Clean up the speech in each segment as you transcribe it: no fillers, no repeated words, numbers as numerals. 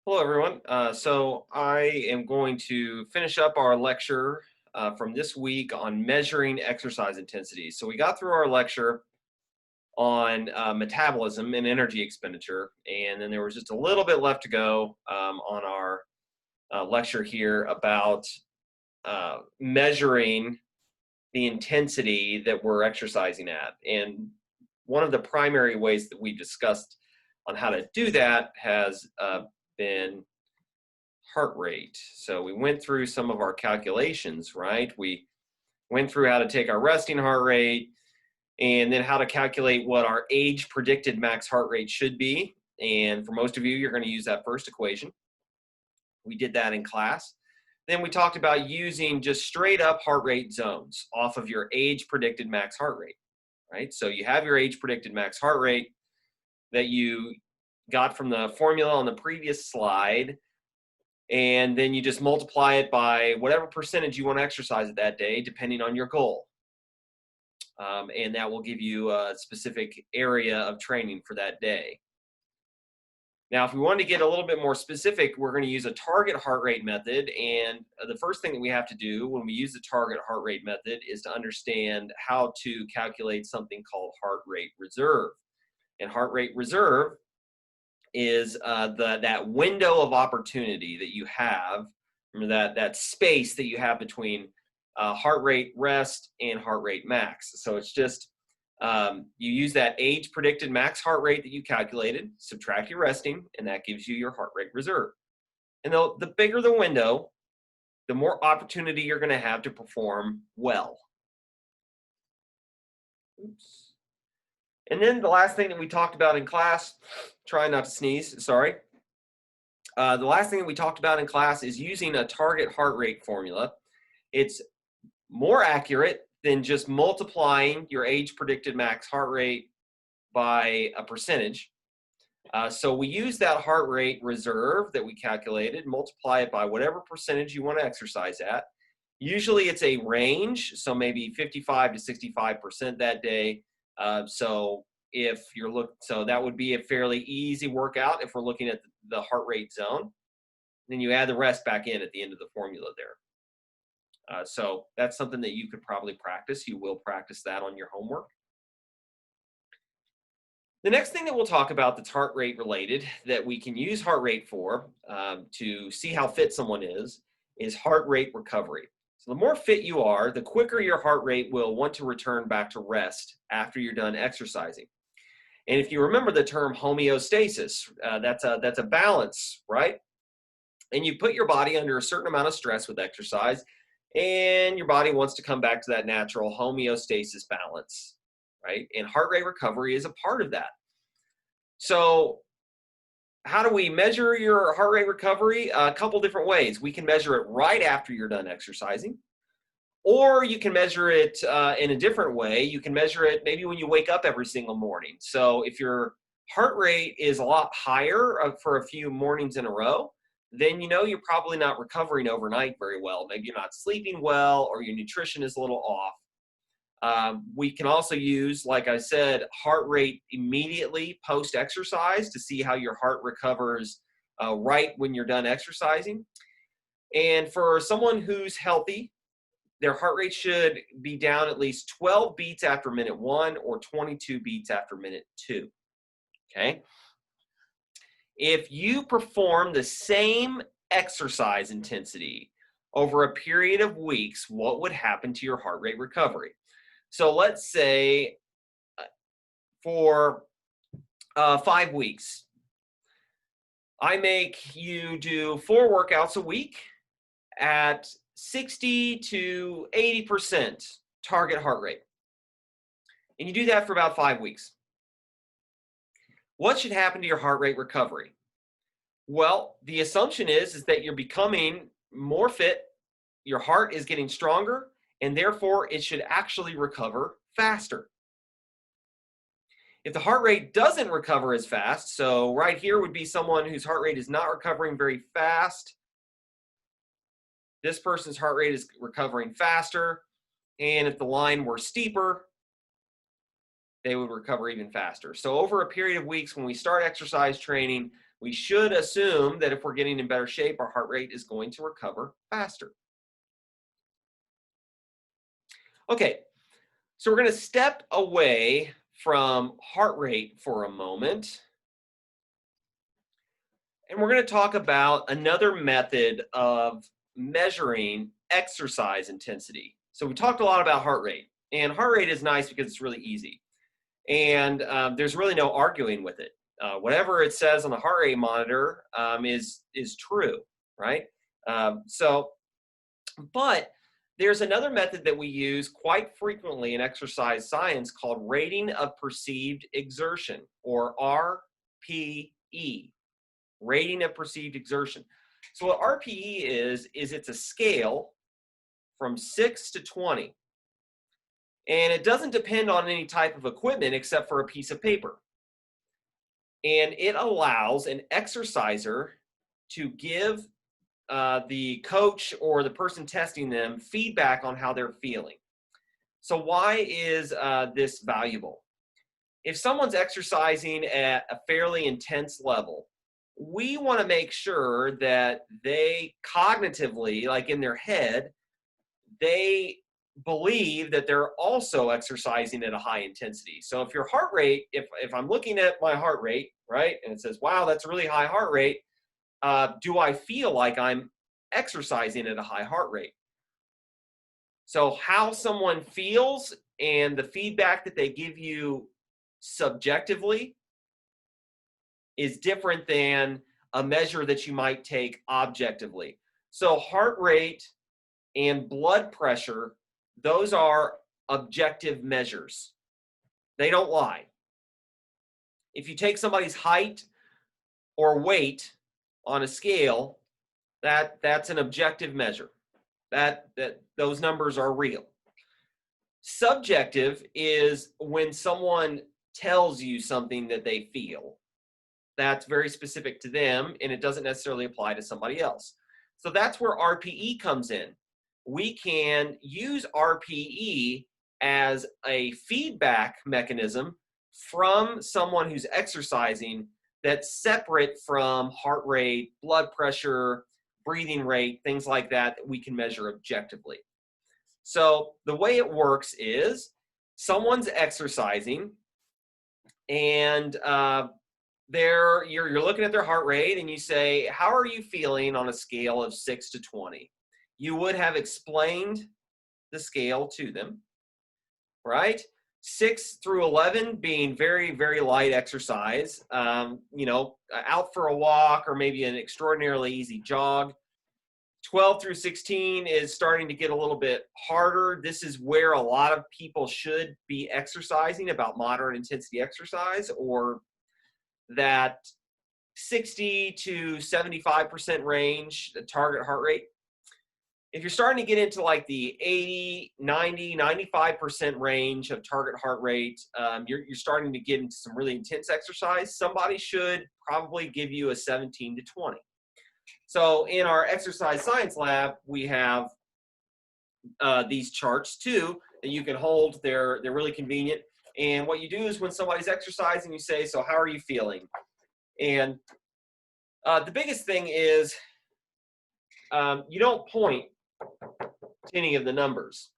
Hello, everyone. So I am going to finish up our lecture from this week on measuring exercise intensity. So we got through our lecture on metabolism and energy expenditure, and then there was just a little bit left to go on our lecture here about measuring the intensity that we're exercising at. And one of the primary ways that we discussed on how to do that has been heart rate. So we went through some of our calculations, right? We went through how to take our resting heart rate and then how to calculate what our age predicted max heart rate should be. And for most of you, you're going to use that first equation. We did that in class. Then we talked about using just straight up heart rate zones off of your age predicted max heart rate, right? So you have your age predicted max heart rate that you got from the formula on the previous slide, and then you just multiply it by whatever percentage you want to exercise at that day, depending on your goal. And that will give you a specific area of training for that day. Now, if we want to get a little bit more specific, we're going to use a target heart rate method. And the first thing that we have to do when we use the target heart rate method is to understand how to calculate something called heart rate reserve. And heart rate reserve is that window of opportunity that you have, that space that you have between heart rate rest and heart rate max. So it's just you use that age predicted max heart rate that you calculated, subtract your resting, and that gives you your heart rate reserve. And the bigger the window, the more opportunity you're going to have to perform well. Oops. And then the last thing that we talked about in class, try not to sneeze, sorry. The last thing that we talked about in class is using a target heart rate formula. It's more accurate than just multiplying your age predicted max heart rate by a percentage. So we use that heart rate reserve that we calculated, multiply it by whatever percentage you want to exercise at. Usually it's a range, so maybe 55 to 65% that day. So if you're so that would be a fairly easy workout if we're looking at the heart rate zone. Then you add the rest back in at the end of the formula there. So that's something that you could probably practice. You will practice that on your homework. The next thing that we'll talk about that's heart rate related that we can use heart rate for to see how fit someone is heart rate recovery. So the more fit you are, the quicker your heart rate will want to return back to rest after you're done exercising. And if you remember the term homeostasis, that's a balance, right? And you put your body under a certain amount of stress with exercise, and your body wants to come back to that natural homeostasis balance, right? And heart rate recovery is a part of that. So, how do we measure your heart rate recovery? A couple different ways. We can measure it right after you're done exercising, or you can measure it in a different way. You can measure it maybe when you wake up every single morning. So, if your heart rate is a lot higher for a few mornings in a row, then you know you're probably not recovering overnight very well. Maybe you're not sleeping well, or your nutrition is a little off. We can also use, like I said, heart rate immediately post exercise to see how your heart recovers right when you're done exercising. And for someone who's healthy, their heart rate should be down at least 12 beats after minute 1 or 22 beats after minute 2. Okay. If you perform the same exercise intensity over a period of weeks, what would happen to your heart rate recovery? So let's say for 5 weeks, I make you do 4 workouts a week at 60 to 80% target heart rate. And you do that for about 5 weeks. What should happen to your heart rate recovery? Well, the assumption is that you're becoming more fit, your heart is getting stronger, and therefore it should actually recover faster. If the heart rate doesn't recover as fast, so right here would be someone whose heart rate is not recovering very fast. This person's heart rate is recovering faster. And if the line were steeper, they would recover even faster. So over a period of weeks, when we start exercise training, we should assume that if we're getting in better shape, our heart rate is going to recover faster. Okay, so we're going to step away from heart rate for a moment. And we're going to talk about another method of measuring exercise intensity. So we talked a lot about heart rate. And heart rate is nice because it's really easy. And there's really no arguing with it. Whatever it says on the heart rate monitor is true, right? But there's another method that we use quite frequently in exercise science called rating of perceived exertion, or RPE, rating of perceived exertion. So what RPE is it's a scale from 6 to 20. And it doesn't depend on any type of equipment except for a piece of paper. And it allows an exerciser to give the coach or the person testing them feedback on how they're feeling. So why is this valuable? If someone's exercising at a fairly intense level, we want to make sure that they cognitively, like in their head, they believe that they're also exercising at a high intensity. So if your heart rate, if I'm looking at my heart rate, right, and it says, wow, that's a really high heart rate, do I feel like I'm exercising at a high heart rate? So how someone feels and the feedback that they give you subjectively is different than a measure that you might take objectively. So heart rate and blood pressure, those are objective measures. They don't lie. If you take somebody's height or weight on a scale, that's an objective measure. That those numbers are real. Subjective is when someone tells you something that they feel. That's very specific to them, and it doesn't necessarily apply to somebody else. So that's where RPE comes in. We can use RPE as a feedback mechanism from someone who's exercising that's separate from heart rate, blood pressure, breathing rate, things like that we can measure objectively. So the way it works is someone's exercising and you're looking at their heart rate and you say, how are you feeling on a scale of 6 to 20? You would have explained the scale to them, right? 6 through 11 being very, very light exercise, out for a walk or maybe an extraordinarily easy jog. 12 through 16 is starting to get a little bit harder. This is where a lot of people should be exercising, about moderate intensity exercise, or that 60 to 75% range, the target heart rate. If you're starting to get into like the 80, 90, 95% range of target heart rate, you're starting to get into some really intense exercise. Somebody should probably give you a 17 to 20. So in our exercise science lab, we have these charts too that you can hold. They're really convenient. And what you do is when somebody's exercising, you say, so how are you feeling? And the biggest thing is you don't point to any of the numbers.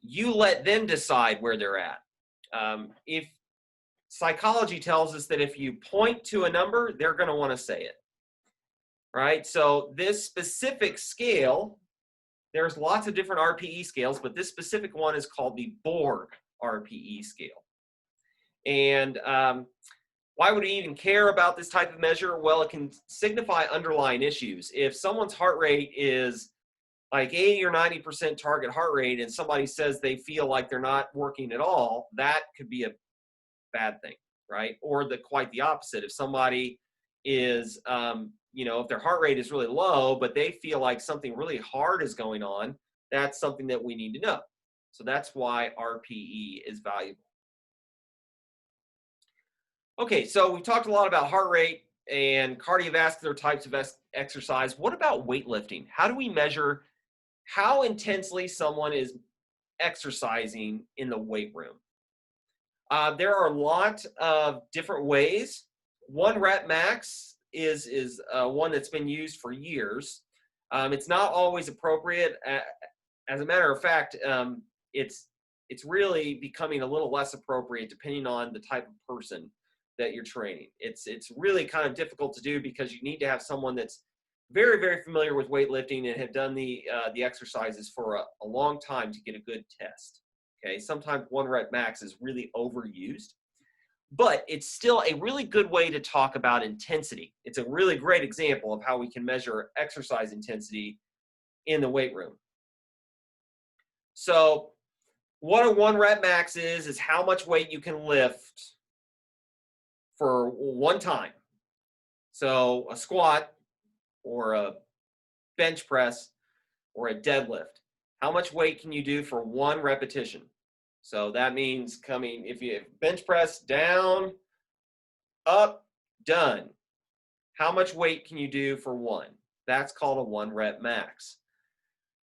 You let them decide where they're at. If psychology tells us that if you point to a number, they're going to want to say it. Right? So this specific scale, there's lots of different RPE scales, but this specific one is called the Borg RPE scale. And why would we even care about this type of measure? Well, it can signify underlying issues. If someone's heart rate is like 80 or 90% target heart rate and somebody says they feel like they're not working at all, that could be a bad thing, right? Or quite the opposite. If somebody is, if their heart rate is really low, but they feel like something really hard is going on, that's something that we need to know. So that's why RPE is valuable. Okay, so we talked a lot about heart rate and cardiovascular types of exercise. What about weightlifting? How do we measure how intensely someone is exercising in the weight room? There are a lot of different ways. One rep max is one that's been used for years. It's not always appropriate. As a matter of fact, it's really becoming a little less appropriate depending on the type of person that you're training. It's really kind of difficult to do because you need to have someone that's very, very familiar with weightlifting and have done the exercises for a long time to get a good test. Okay, sometimes one rep max is really overused, but it's still a really good way to talk about intensity. It's a really great example of how we can measure exercise intensity in the weight room. So what a one rep max is how much weight you can lift for one time. So a squat or a bench press or a deadlift. How much weight can you do for one repetition? So that means if you bench press, down, up, done. How much weight can you do for one? That's called a one rep max.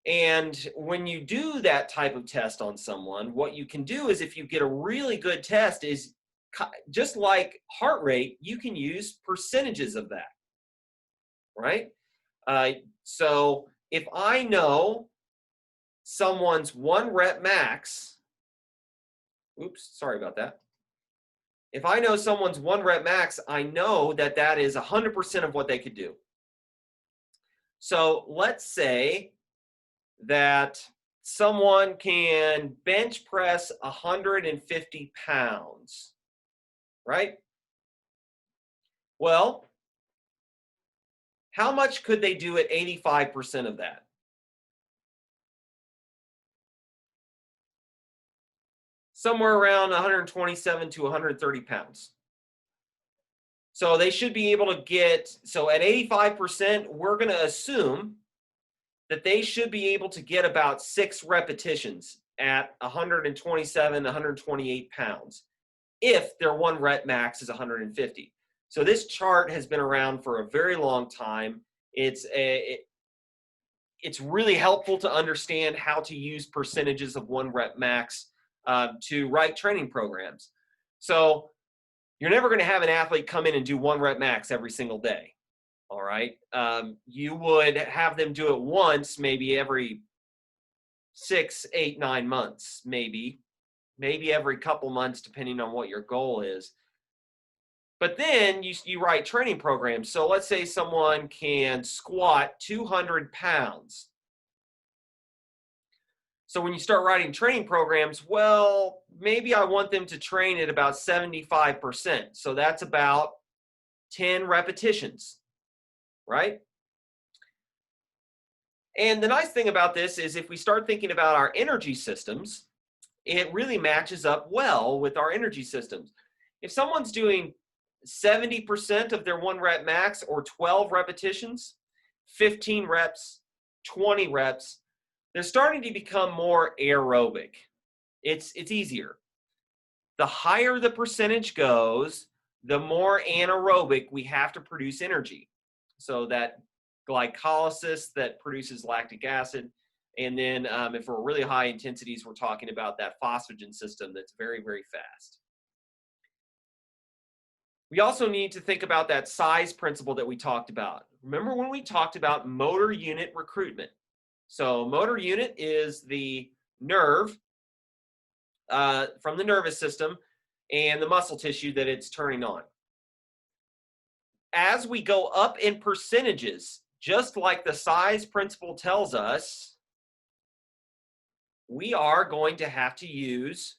And when you do that type of test on someone, what you can do is if you get a really good test is just like heart rate, you can use percentages of that, right? So if I know someone's one rep max, oops, sorry about that. If I know someone's one rep max, I know that that is 100% of what they could do. So let's say that someone can bench press 150 pounds, right? Well, how much could they do at 85% of that? Somewhere around 127 to 130 pounds. So they should be able to get, so at 85%, we're going to assume that they should be able to get about 6 repetitions at 127, 128 pounds if their one rep max is 150. So this chart has been around for a very long time. It's really helpful to understand how to use percentages of one rep max to write training programs. So you're never going to have an athlete come in and do one rep max every single day. All right. You would have them do it once, maybe every 6, 8, 9 months, maybe every couple months, depending on what your goal is. But then you write training programs. So let's say someone can squat 200 pounds. So when you start writing training programs, well, maybe I want them to train at about 75%. So that's about 10 repetitions, right? And the nice thing about this is if we start thinking about our energy systems, it really matches up well with our energy systems. If someone's doing 70% of their one rep max or 12 repetitions, 15 reps, 20 reps, they're starting to become more aerobic. It's easier. The higher the percentage goes, the more anaerobic we have to produce energy. So that glycolysis that produces lactic acid. And then if we're really high intensities, we're talking about that phosphagen system that's very, very fast. We also need to think about that size principle that we talked about. Remember when we talked about motor unit recruitment? So motor unit is the nerve from the nervous system and the muscle tissue that it's turning on. As we go up in percentages, just like the size principle tells us, we are going to have to use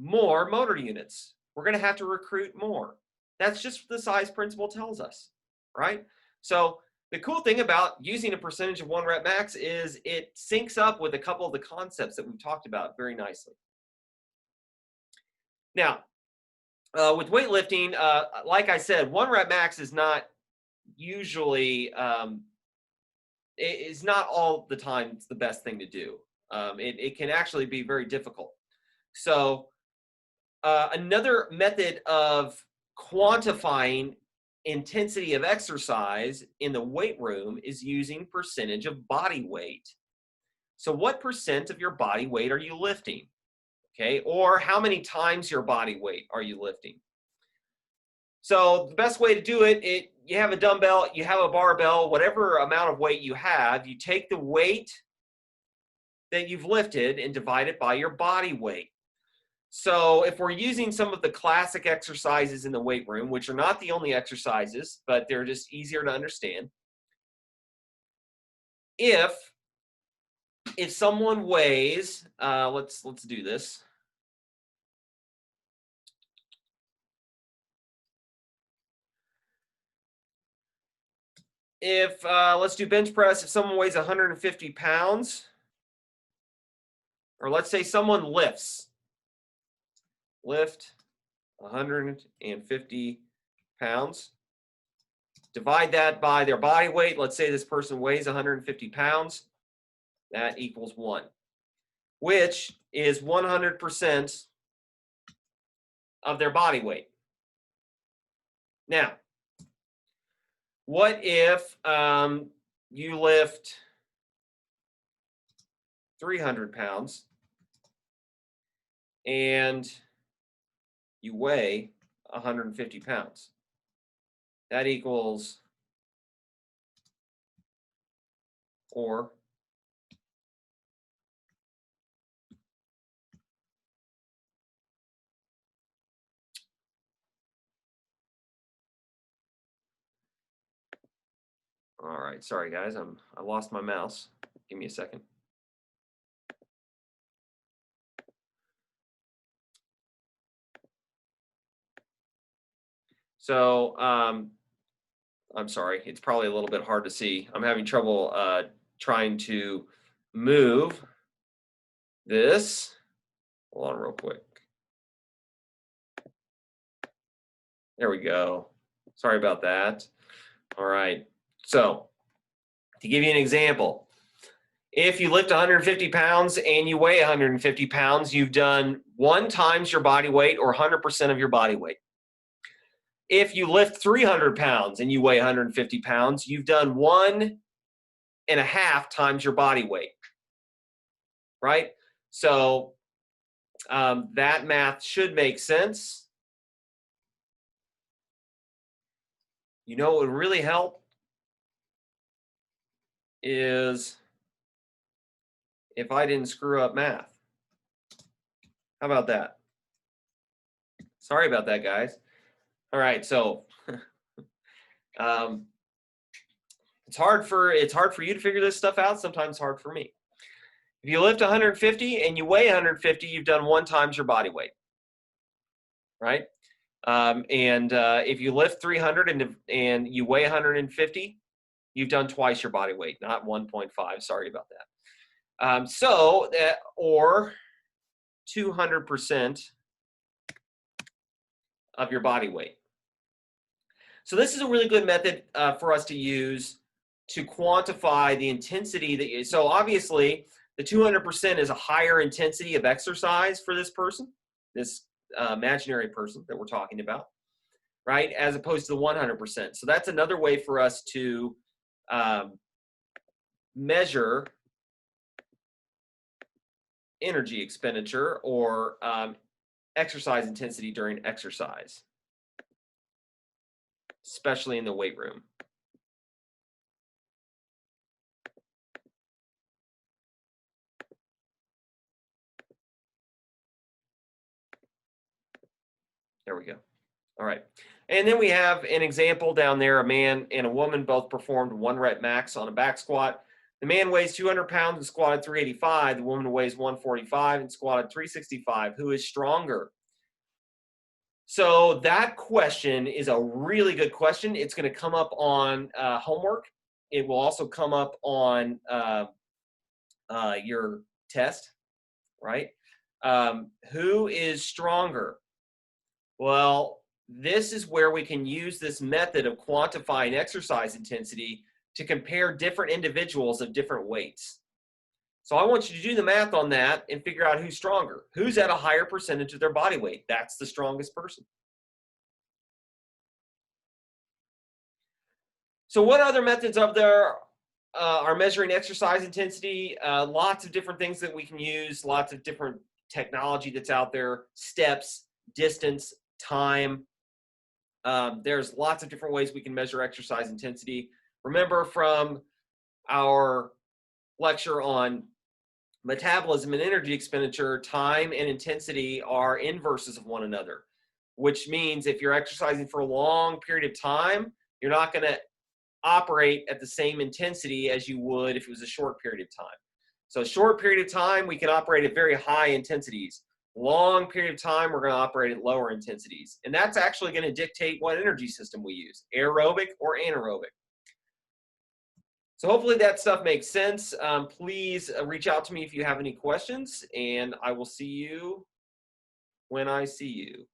more motor units. We're going to have to recruit more. That's just what the size principle tells us, right? So the cool thing about using a percentage of one rep max is it syncs up with a couple of the concepts that we've talked about very nicely. Now, with weightlifting, like I said, one rep max is not usually, it is not all the time it's the best thing to do. It can actually be very difficult. So another method of quantifying intensity of exercise in the weight room is using percentage of body weight. So what percent of your body weight are you lifting? okay? Or how many times your body weight are you lifting? So the best way to do it, you have a dumbbell, you have a barbell, whatever amount of weight you have, you take the weight that you've lifted and divide it by your body weight. So if we're using some of the classic exercises in the weight room, which are not the only exercises, but they're just easier to understand. If someone weighs, let's do this. If let's do bench press. If someone weighs 150 pounds, or let's say someone lift 150 pounds, divide that by their body weight. Let's say this person weighs 150 pounds. That equals 1, which is 100% of their body weight. Now, what if you lift 300 pounds and you weigh 150 pounds? That equals, or all right, sorry guys, I lost my mouse. Give me a second. So I'm sorry, it's probably a little bit hard to see. I'm having trouble trying to move this. Hold on real quick. There we go. Sorry about that. All right. So to give you an example, if you lift 150 pounds and you weigh 150 pounds, you've done 1 times your body weight, or 100% of your body weight. If you lift 300 pounds and you weigh 150 pounds, you've done 1.5 times your body weight, right? So that math should make sense. You know what would really help is if I didn't screw up math. How about that? Sorry about that, guys. All right, so it's hard for you to figure this stuff out. Sometimes it's hard for me. If you lift 150 and you weigh 150, you've done 1 times your body weight, right? If you lift 300 and you weigh 150, you've done twice your body weight, not 1.5. Sorry about that. Or 200% of your body weight. So this is a really good method for us to use to quantify the intensity that you, so obviously the 200% is a higher intensity of exercise for this person, this imaginary person that we're talking about, right? As opposed to the 100%. So that's another way for us to measure energy expenditure or exercise intensity during exercise, especially in the weight room. There we go. All right. And then we have an example down there. A man and a woman both performed 1 rep max on a back squat. The man weighs 200 pounds and squatted 385. The woman weighs 145 and squatted 365. Who is stronger? So that question is a really good question. It's going to come up on homework. It will also come up on your test, right? Who is stronger? Well, this is where we can use this method of quantifying exercise intensity to compare different individuals of different weights. So I want you to do the math on that and figure out who's stronger. Who's at a higher percentage of their body weight? That's the strongest person. So what other methods of there are measuring exercise intensity? Lots of different things that we can use, lots of different technology that's out there, steps, distance, time. There's lots of different ways we can measure exercise intensity. Remember from our lecture on metabolism and energy expenditure, time and intensity are inverses of one another, which means if you're exercising for a long period of time, you're not going to operate at the same intensity as you would if it was a short period of time. So a short period of time, we can operate at very high intensities. Long period of time, we're going to operate at lower intensities. And that's actually going to dictate what energy system we use, aerobic or anaerobic. So hopefully that stuff makes sense. Please reach out to me if you have any questions, and I will see you when I see you.